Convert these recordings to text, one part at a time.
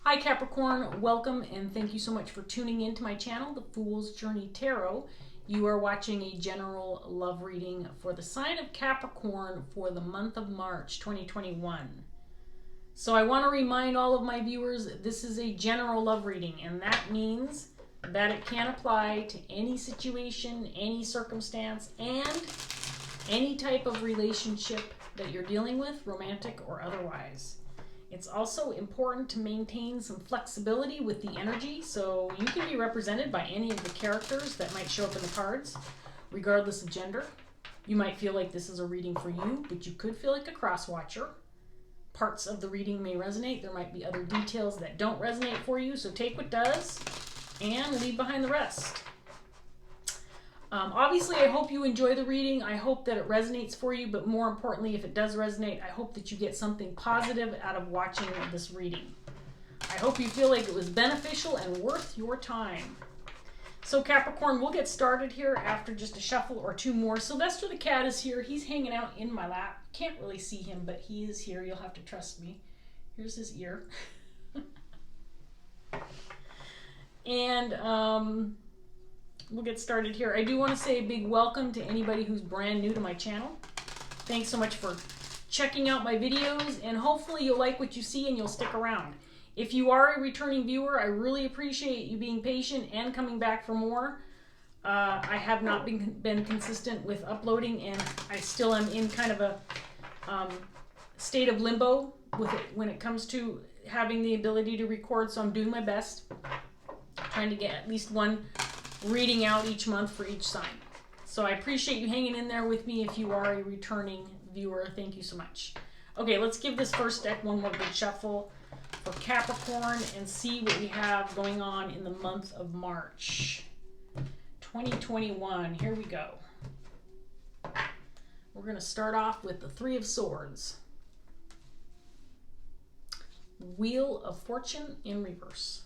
Hi Capricorn, welcome and thank you so much for tuning in to my channel, The Fool's Journey Tarot. You are watching a general love reading for the sign of Capricorn for the month of March 2021. So I want to remind all of my viewers this is a general love reading, and that means that it can apply to any situation, any circumstance, and any type of relationship that you're dealing with, romantic or otherwise. It's also important to maintain some flexibility with the energy, so you can be represented by any of the characters that might show up in the cards, regardless of gender. You might feel like this is a reading for you, but you could feel like a cross-watcher. Parts of the reading may resonate. There might be other details that don't resonate for you, so take what does and leave behind the rest. Obviously, I hope you enjoy the reading. I hope that it resonates for you, but more importantly, if it does resonate, I hope that you get something positive out of watching this reading. I hope you feel like it was beneficial and worth your time. So Capricorn, we'll get started here after just a shuffle or two more. Sylvester the cat is here. He's hanging out in my lap. Can't really see him, but he is here. You'll have to trust me. Here's his ear. And we'll get started here. I do want to say a big welcome to anybody who's brand new to my channel. Thanks so much for checking out my videos, and hopefully you'll like what you see and you'll stick around. If you are a returning viewer, I really appreciate you being patient and coming back for more. I have not been consistent with uploading, and I still am in kind of a state of limbo with it when it comes to having the ability to record, so I'm doing my best, trying to get at least one reading out each month for each sign. So I appreciate you hanging in there with me if you are a returning viewer. Thank you so much. Okay, let's give this first deck one more good shuffle for Capricorn and see what we have going on in the month of March 2021. Here we go. We're going to start off with the Three of Swords. Wheel of Fortune in reverse.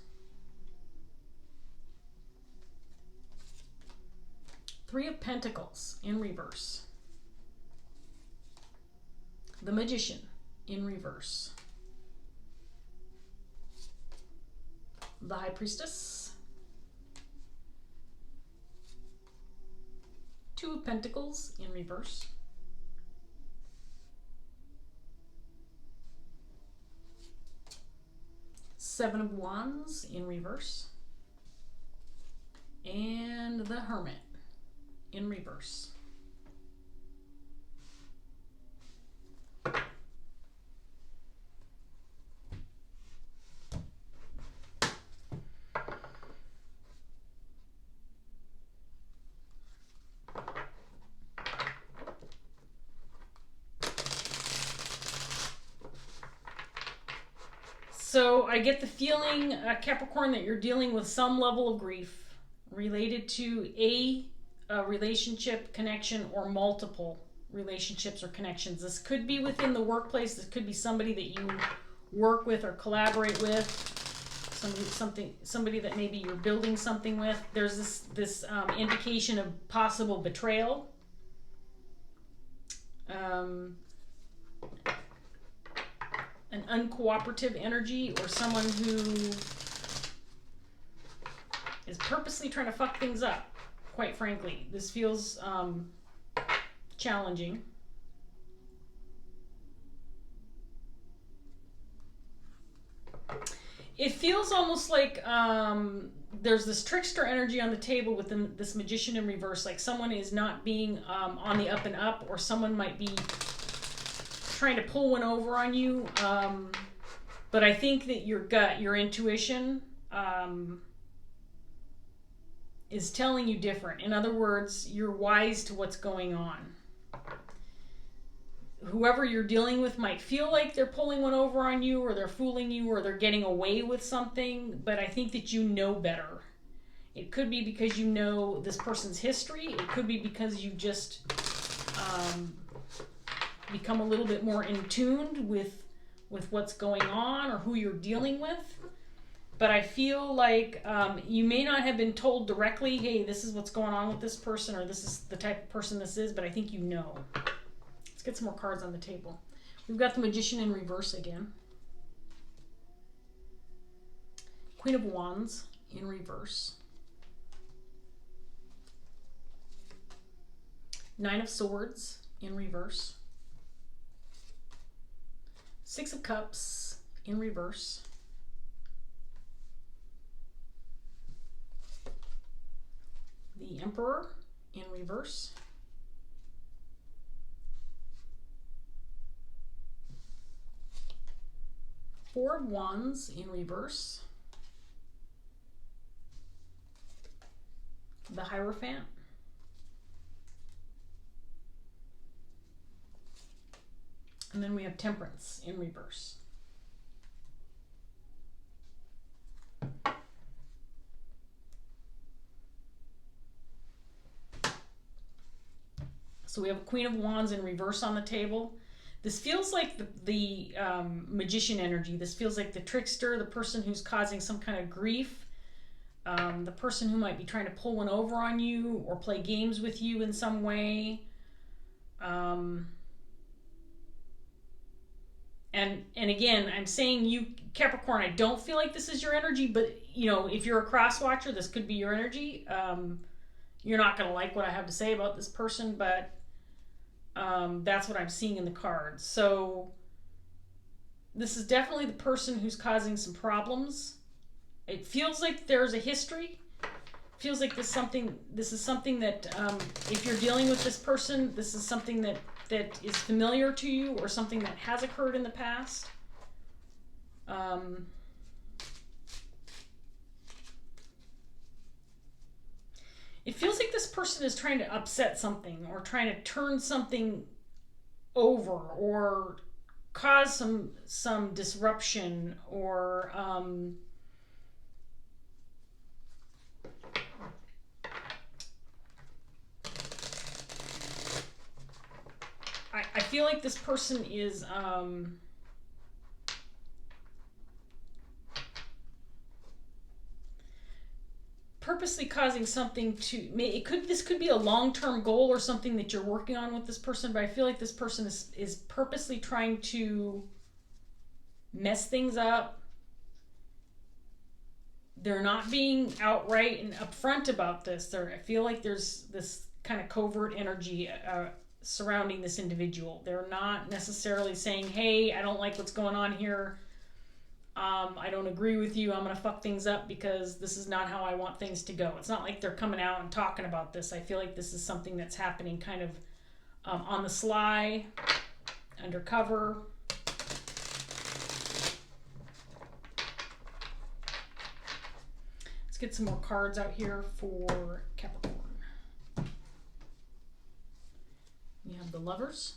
Three of Pentacles in reverse. The Magician in reverse. The High Priestess. Two of Pentacles in reverse. Seven of Wands in reverse. And the Hermit in reverse. So I get the feeling, Capricorn, that you're dealing with some level of grief related to a relationship, connection, or multiple relationships or connections. This could be within the workplace. This could be somebody that you work with or collaborate with. Somebody that maybe you're building something with. There's this indication of possible betrayal. An uncooperative energy, or someone who is purposely trying to fuck things up. Quite frankly, this feels challenging. It feels almost like there's this trickster energy on the table with this Magician in reverse, like someone is not being on the up and up, or someone might be trying to pull one over on you. But I think that your gut, your intuition, is telling you different. In other words, you're wise to what's going on. Whoever you're dealing with might feel like they're pulling one over on you, or they're fooling you, or they're getting away with something, but I think that you know better. It could be because you know this person's history. It could be because you just become a little bit more in tune with what's going on or who you're dealing with. But I feel like you may not have been told directly, hey, this is what's going on with this person, or this is the type of person this is, but I think you know. Let's get some more cards on the table. We've got the Magician in reverse again. Queen of Wands in reverse. Nine of Swords in reverse. Six of Cups in reverse. The Emperor in reverse. Four of Wands in reverse. The Hierophant. And then we have Temperance in reverse. So we have Queen of Wands in reverse on the table. This feels like the magician energy. This feels like the trickster, the person who's causing some kind of grief, the person who might be trying to pull one over on you or play games with you in some way. And again, I'm saying you, Capricorn, I don't feel like this is your energy, but you know, if you're a cross watcher, this could be your energy. You're not going to like what I have to say about this person, but that's what I'm seeing in the cards. So this is definitely the person who's causing some problems. It feels like there's a history. It feels like this is something that if you're dealing with this person, this is something that is familiar to you or something that has occurred in the past. It feels like this person is trying to upset something or trying to turn something over or cause some disruption or I feel like this person is purposely causing something to this could be a long-term goal or something that you're working on with this person, but I feel like this person is purposely trying to mess things up. They're not being outright and upfront about this. I feel like there's this kind of covert energy surrounding this individual. They're not necessarily saying, hey, I don't like what's going on here. I don't agree with you. I'm going to fuck things up because this is not how I want things to go. It's not like they're coming out and talking about this. I feel like this is something that's happening kind of on the sly, undercover. Let's get some more cards out here for Capricorn. We have the Lovers,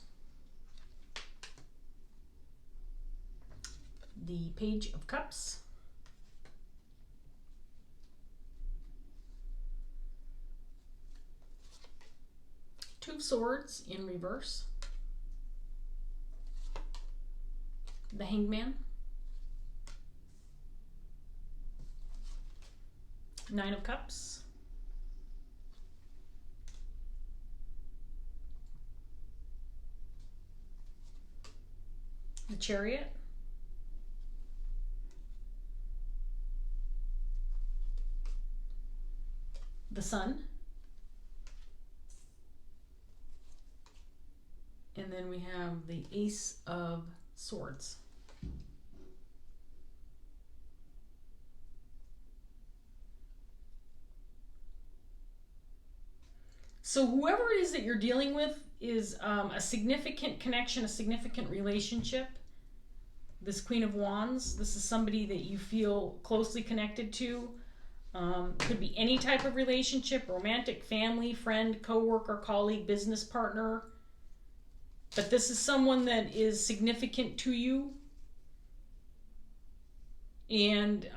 the Page of Cups, Two of Swords in reverse, the Hangman, Nine of Cups, the Chariot, the Sun, and then we have the Ace of Swords. So whoever it is that you're dealing with is a significant connection, a significant relationship. This Queen of Wands, this is somebody that you feel closely connected to. Could be any type of relationship, romantic, family, friend, co-worker, colleague, business partner. But this is someone that is significant to you. And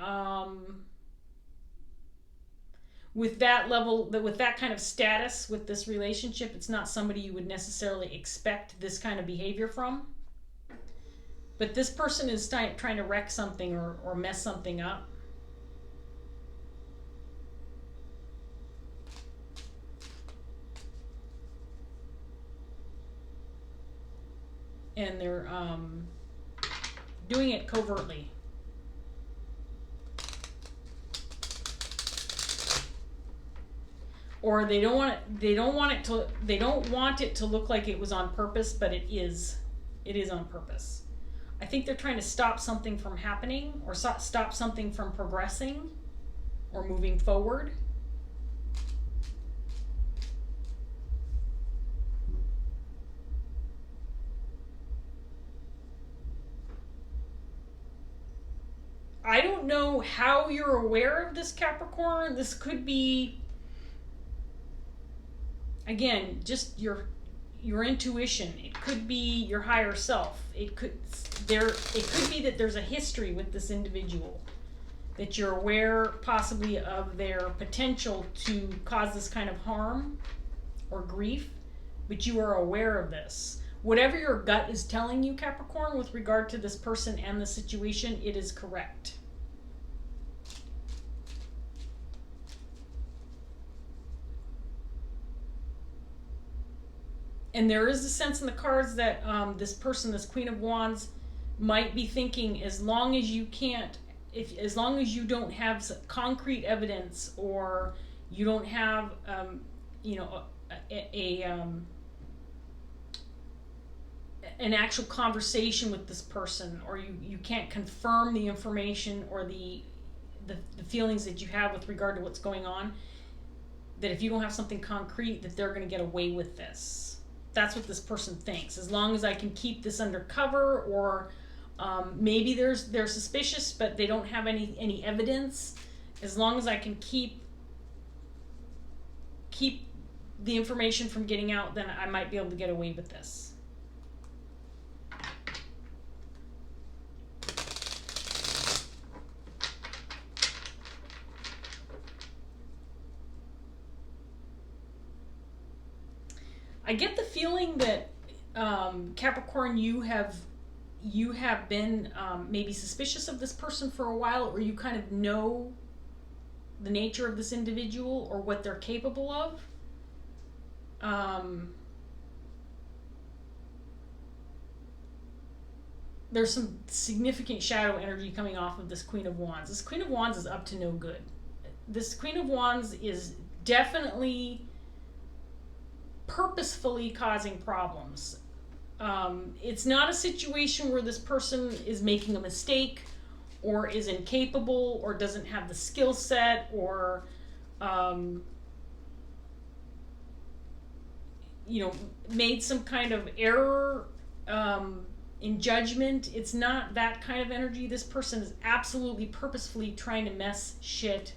with that level, with that kind of status, with this relationship, it's not somebody you would necessarily expect this kind of behavior from. But this person is trying to wreck something or mess something up. And they're doing it covertly. or they don't want it to look like it was on purpose, but it is on purpose. I think they're trying to stop something from happening, or stop something from progressing or moving forward. I don't know how you're aware of this, Capricorn. This could be, again, just your intuition. It could be your higher self. It could be that there's a history with this individual, that you're aware possibly of their potential to cause this kind of harm or grief, but you are aware of this. Whatever your gut is telling you, Capricorn, with regard to this person and the situation, it is correct. And there is a sense in the cards that this person, this Queen of Wands, might be thinking, as long as you don't have concrete evidence, or you don't have, an actual conversation with this person, or you can't confirm the information or the feelings that you have with regard to what's going on, that if you don't have something concrete, that they're going to get away with this. That's what this person thinks. As long as I can keep this undercover, or maybe they're suspicious but they don't have any evidence. As long as I can keep the information from getting out, then I might be able to get away with this. I get the feeling that Capricorn, you have been maybe suspicious of this person for a while, or you kind of know the nature of this individual or what they're capable of. There's some significant shadow energy coming off of this Queen of Wands. This Queen of Wands is up to no good. This Queen of Wands is definitely purposefully causing problems. It's not a situation where this person is making a mistake, or is incapable, or doesn't have the skill set, or made some kind of error in judgment. It's not that kind of energy. This person is absolutely purposefully trying to mess shit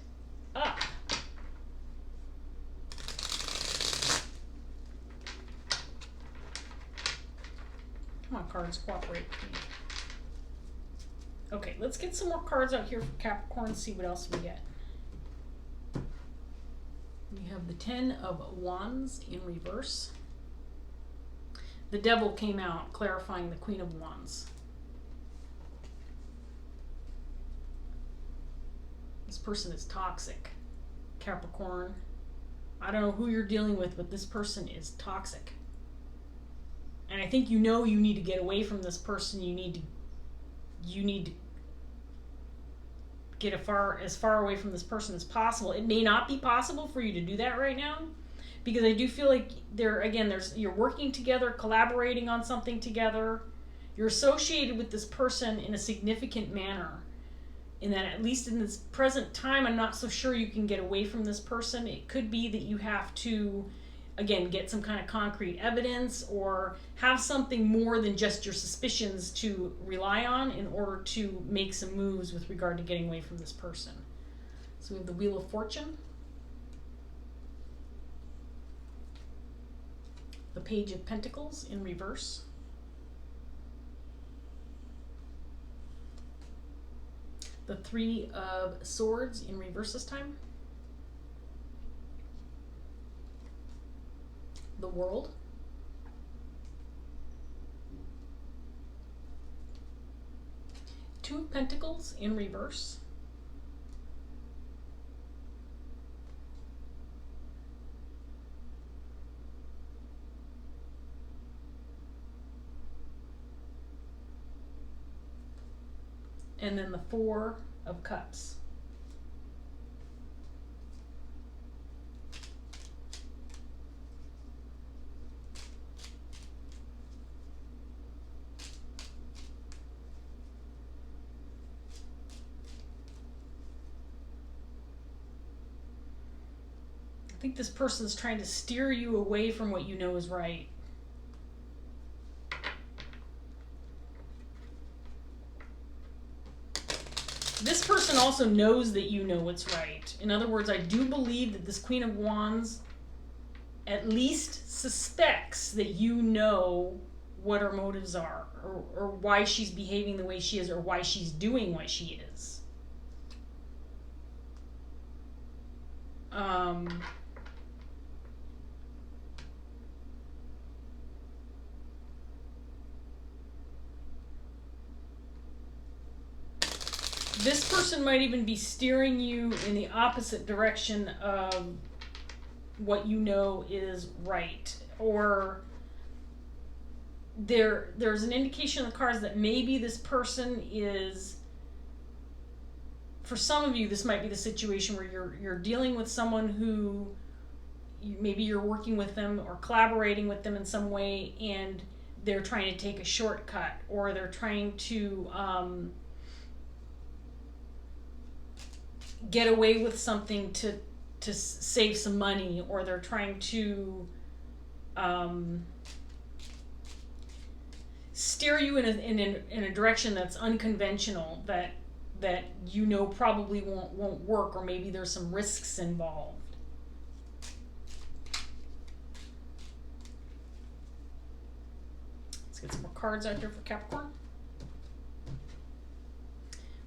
up. Come on, cards, cooperate with me. Okay, let's get some more cards out here for Capricorn and see what else we get. We have the Ten of Wands in reverse. The Devil came out, clarifying the Queen of Wands. This person is toxic, Capricorn. I don't know who you're dealing with, but this person is toxic. And I think you need to get away from this person. You need to get as far away from this person as possible. It may not be possible for you to do that right now, because I do feel like you're working together, collaborating on something together. You're associated with this person in a significant manner. In that, at least in this present time, I'm not so sure you can get away from this person. It could be that you have to, again, get some kind of concrete evidence, or have something more than just your suspicions to rely on in order to make some moves with regard to getting away from this person. So we have the Wheel of Fortune, the Page of Pentacles in reverse, the Three of Swords in reverse this time, the World, Two of Pentacles in reverse, and then the Four of Cups. I think this person's trying to steer you away from what you know is right. This person also knows that you know what's right. In other words, I do believe that this Queen of Wands at least suspects that you know what her motives are, or why she's behaving the way she is, or why she's doing what she is. This person might even be steering you in the opposite direction of what you know is right. Or there's an indication in the cards that maybe this person is, for some of you, this might be the situation where you're dealing with someone who maybe you're working with them or collaborating with them in some way, and they're trying to take a shortcut, or they're trying to get away with something to save some money, or they're trying to steer you in a direction that's unconventional, that you know probably won't work, or maybe there's some risks involved. Let's get some more cards out there for Capricorn.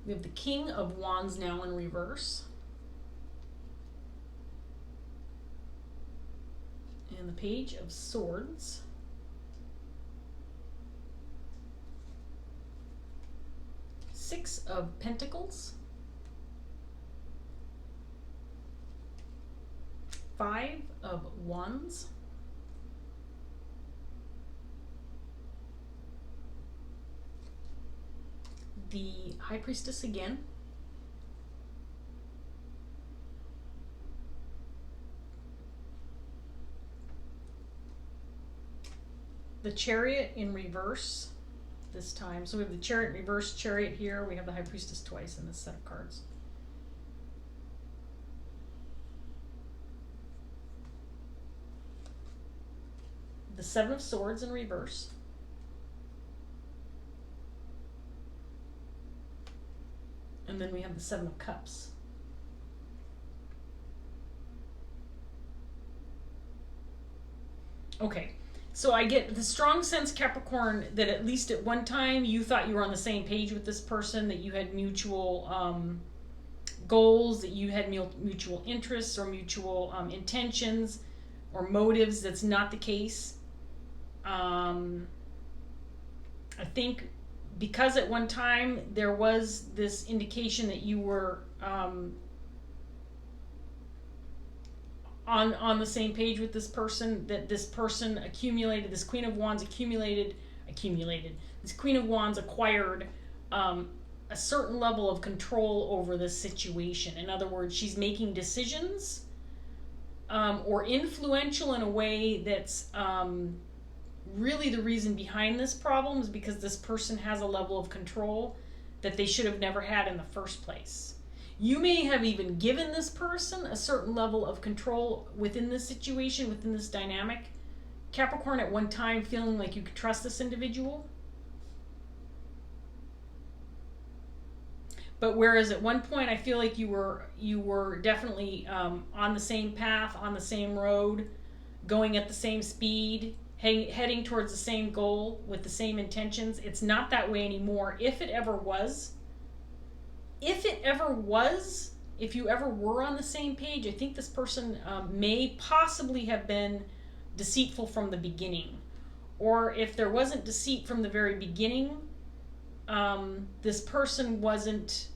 We have the King of Wands now in reverse. And the Page of Swords. Six of Pentacles. Five of Wands. The High Priestess again. The Chariot in reverse this time. So we have the Chariot in reverse, Chariot here. We have the High Priestess twice in this set of cards. The Seven of Swords in reverse. And then we have the Seven of Cups. Okay, so I get the strong sense, Capricorn, that at least at one time you thought you were on the same page with this person, that you had mutual goals, that you had mutual interests or mutual intentions or motives. That's not the case. I think because at one time there was this indication that you were on the same page with this person, that this person accumulated, this Queen of Wands accumulated, this Queen of Wands acquired a certain level of control over this situation. In other words, she's making decisions or influential in a way that's really the reason behind this problem is because this person has a level of control that they should have never had in the first place. You may have even given this person a certain level of control within this situation, within this dynamic. Capricorn, at one time feeling like you could trust this individual. But whereas at one point I feel like you were definitely on the same path, on the same road, going at the same speed, heading towards the same goal with the same intentions. It's not that way anymore. If it ever was, if you ever were on the same page, I think this person may possibly have been deceitful from the beginning. Or if there wasn't deceit from the very beginning, this person wasn't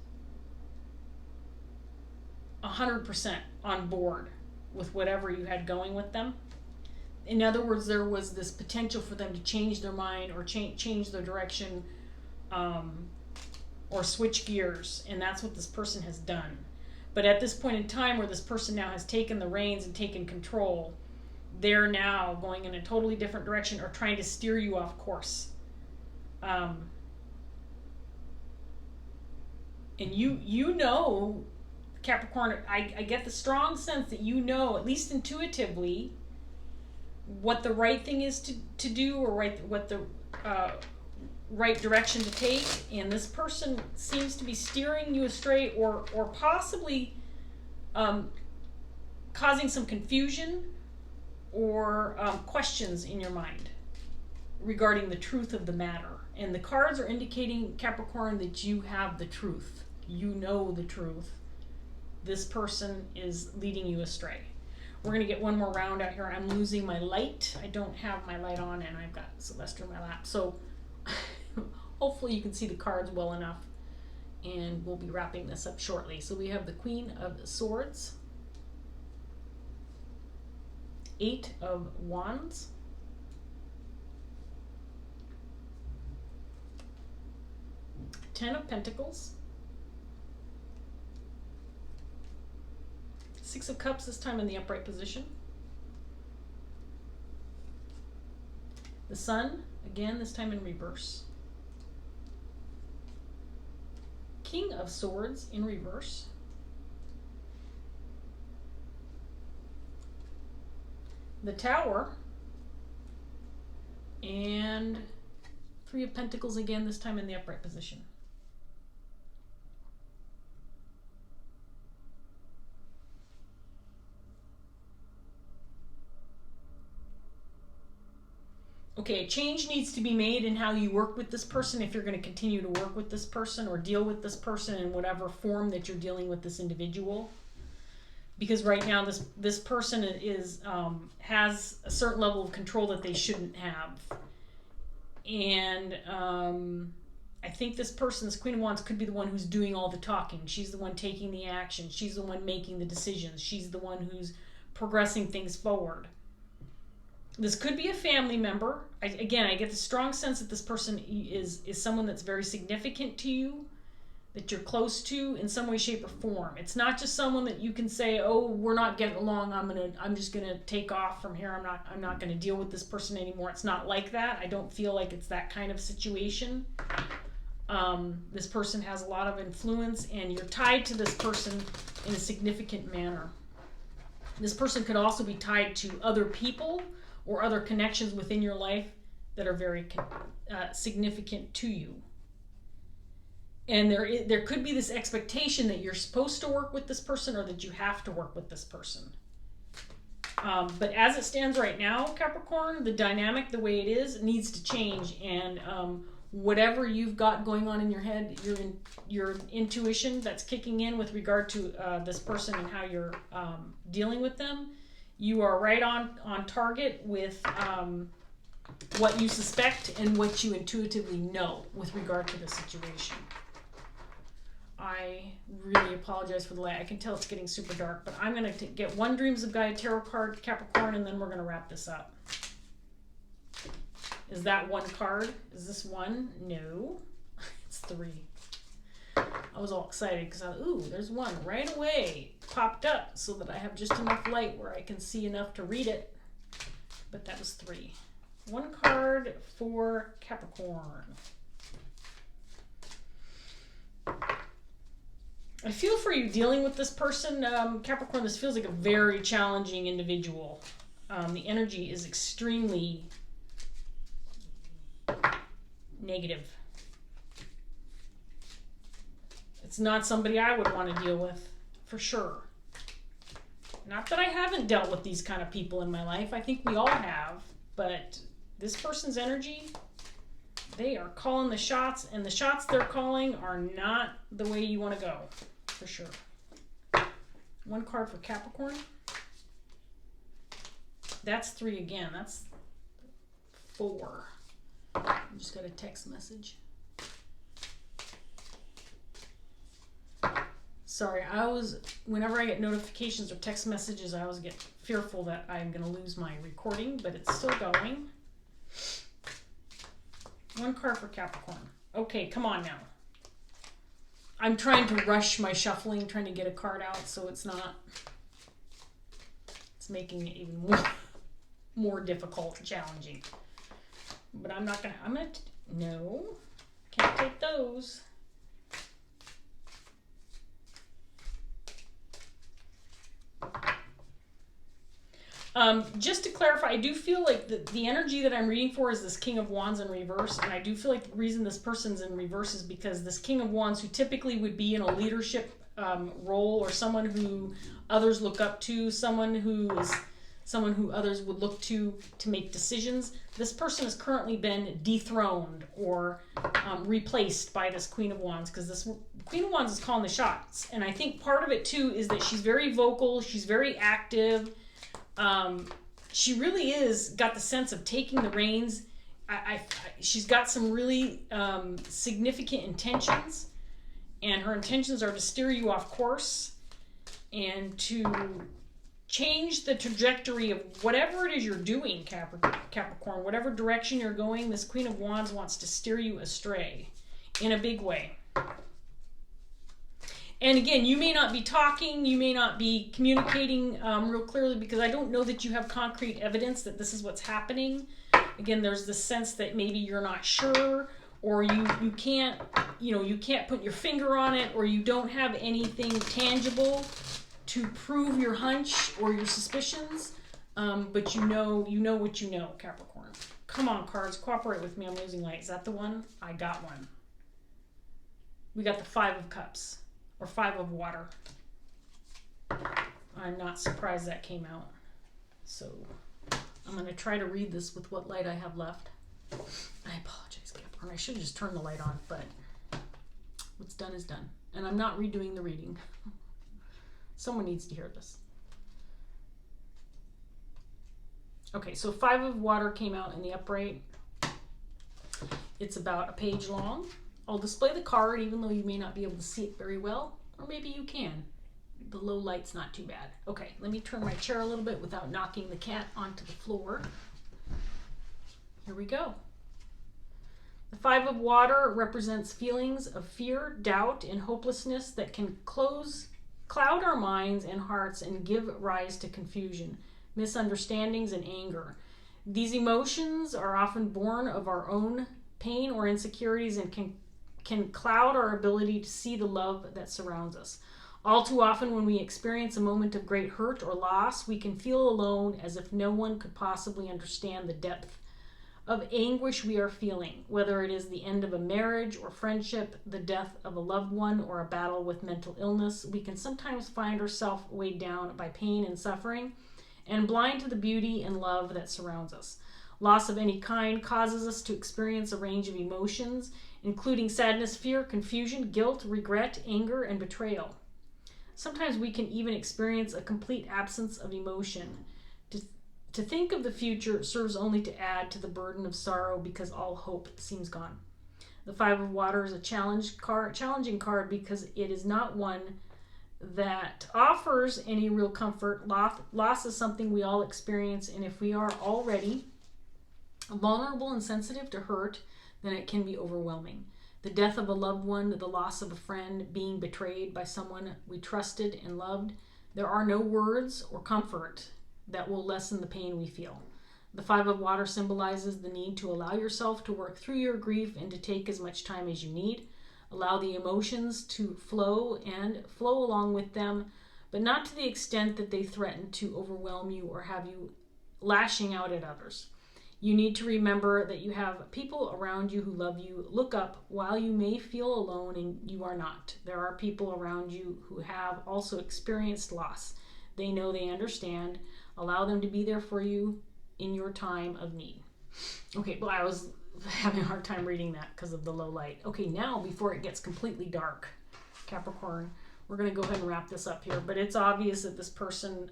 100% on board with whatever you had going with them. In other words, there was this potential for them to change their mind or change their direction or switch gears, and that's what this person has done. But at this point in time where this person now has taken the reins and taken control, they're now going in a totally different direction or trying to steer you off course. And you know Capricorn, I get the strong sense that you know, at least intuitively, what the right thing is to do, or what the right direction to take. And this person seems to be steering you astray, or possibly causing some confusion or questions in your mind regarding the truth of the matter. And the cards are indicating, Capricorn, that you have the truth. You know the truth. This person is leading you astray. We're going to get one more round out here. I'm losing my light. I don't have my light on, and I've got Sylvester in my lap. So hopefully you can see the cards well enough. And we'll be wrapping this up shortly. So we have the Queen of Swords, 8 of Wands, Ten of Pentacles, 6 of Cups, this time in the upright position, the Sun, again, this time in reverse, King of Swords in reverse, the Tower, and 3 of Pentacles again, this time in the upright position. Okay, a change needs to be made in how you work with this person if you're going to continue to work with this person or deal with this person in whatever form that you're dealing with this individual. Because right now this person is has a certain level of control that they shouldn't have. And I think this person, this Queen of Wands, could be the one who's doing all the talking. She's the one taking the action. She's the one making the decisions. She's the one who's progressing things forward. This could be a family member. I get the strong sense that this person is someone that's very significant to you, that you're close to in some way, shape, or form. It's not just someone that you can say, "Oh, we're not getting along. I'm just gonna take off from here. I'm not gonna deal with this person anymore." It's not like that. I don't feel like it's that kind of situation. This person has a lot of influence, and you're tied to this person in a significant manner. This person could also be tied to other people or other connections within your life that are very significant to you. And there could be this expectation that you're supposed to work with this person, or that you have to work with this person. But as it stands right now, Capricorn, the dynamic, the way it is, needs to change. And whatever you've got going on in your head, your intuition that's kicking in with regard to this person and how you're dealing with them, you are right on target with what you suspect and what you intuitively know with regard to the situation. I really apologize for the light. I can tell it's getting super dark, but I'm going to get one Dreams of Gaia Tarot card, Capricorn, and then we're going to wrap this up. Is that one card? Is this one? No. It's 3. I was all excited because ooh, there's one right away. Popped up so that I have just enough light where I can see enough to read it. But that was 3. One card for Capricorn. I feel for you dealing with this person, Capricorn. This feels like a very challenging individual. The energy is extremely negative. It's not somebody I would want to deal with, for sure. Not that I haven't dealt with these kind of people in my life. I think we all have. But this person's energy, they are calling the shots, and the shots they're calling are not the way you want to go, for sure. One card for Capricorn. That's 3 again. That's 4. I just got a text message. Sorry, whenever I get notifications or text messages, I always get fearful that I'm going to lose my recording, but it's still going. One card for Capricorn. Okay, come on now. I'm trying to rush my shuffling, trying to get a card out, so it's making it even more difficult and challenging. But no, can't take those. Just to clarify, I do feel like the energy that I'm reading for is this King of Wands in reverse, and I do feel like the reason this person's in reverse is because this King of Wands, who typically would be in a leadership role, or someone who others look up to, someone who others would look to make decisions, this person has currently been dethroned or replaced by this Queen of Wands, because this Queen of Wands is calling the shots. And I think part of it too is that she's very vocal, she's very active. She really is got the sense of taking the reins. She's got some really significant intentions, and her intentions are to steer you off course and to change the trajectory of whatever it is you're doing, Capricorn. Whatever direction you're going, this Queen of Wands wants to steer you astray in a big way. And again, you may not be talking, you may not be communicating real clearly, because I don't know that you have concrete evidence that this is what's happening. Again, there's this sense that maybe you're not sure, or you can't put your finger on it, or you don't have anything tangible to prove your hunch or your suspicions, but you know what you know, Capricorn. Come on, cards, cooperate with me. I'm losing light. Is that the one? I got one. We got the Five of Cups, or Five of Water. I'm not surprised that came out. So I'm going to try to read this with what light I have left. I apologize, Capricorn. I should have just turned the light on, but what's done is done. And I'm not redoing the reading. Someone needs to hear this. Okay, so Five of Water came out in the upright. It's about a page long. I'll display the card even though you may not be able to see it very well, or maybe you can. The low light's not too bad. Okay, let me turn my chair a little bit without knocking the cat onto the floor. Here we go. The Five of Water represents feelings of fear, doubt, and hopelessness that can cloud our minds and hearts and give rise to confusion, misunderstandings, and anger. These emotions are often born of our own pain or insecurities and can cloud our ability to see the love that surrounds us. All too often, when we experience a moment of great hurt or loss, we can feel alone, as if no one could possibly understand the depth of anguish we are feeling, whether it is the end of a marriage or friendship, the death of a loved one, or a battle with mental illness. We can sometimes find ourselves weighed down by pain and suffering, and blind to the beauty and love that surrounds us. Loss of any kind causes us to experience a range of emotions, including sadness, fear, confusion, guilt, regret, anger, and betrayal. Sometimes we can even experience a complete absence of emotion. To think of the future serves only to add to the burden of sorrow, because all hope seems gone. The Five of Water is a challenging card because it is not one that offers any real comfort. Loss is something we all experience, and if we are already vulnerable and sensitive to hurt, then it can be overwhelming. The death of a loved one, the loss of a friend, being betrayed by someone we trusted and loved, there are no words or comfort that will lessen the pain we feel. The Five of Water symbolizes the need to allow yourself to work through your grief and to take as much time as you need. Allow the emotions to flow and flow along with them, but not to the extent that they threaten to overwhelm you or have you lashing out at others. You need to remember that you have people around you who love you. Look up while you may feel alone, and you are not. There are people around you who have also experienced loss. They know, they understand. Allow them to be there for you in your time of need. Okay, well, I was having a hard time reading that because of the low light. Okay, now before it gets completely dark, Capricorn, we're going to go ahead and wrap this up here. But it's obvious that this person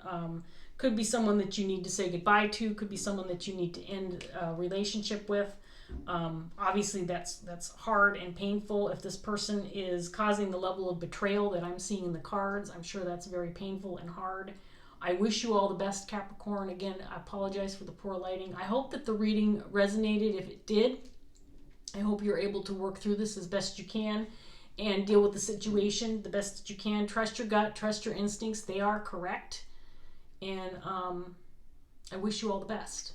could be someone that you need to say goodbye to, could be someone that you need to end a relationship with. Obviously, that's hard and painful. If this person is causing the level of betrayal that I'm seeing in the cards, I'm sure that's very painful and hard. I wish you all the best, Capricorn. Again, I apologize for the poor lighting. I hope that the reading resonated. If it did, I hope you're able to work through this as best you can and deal with the situation the best that you can. Trust your gut, trust your instincts. They are correct. And I wish you all the best.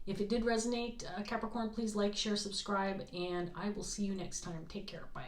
If it did resonate, Capricorn, please like, share, subscribe, and I will see you next time. Take care. Bye.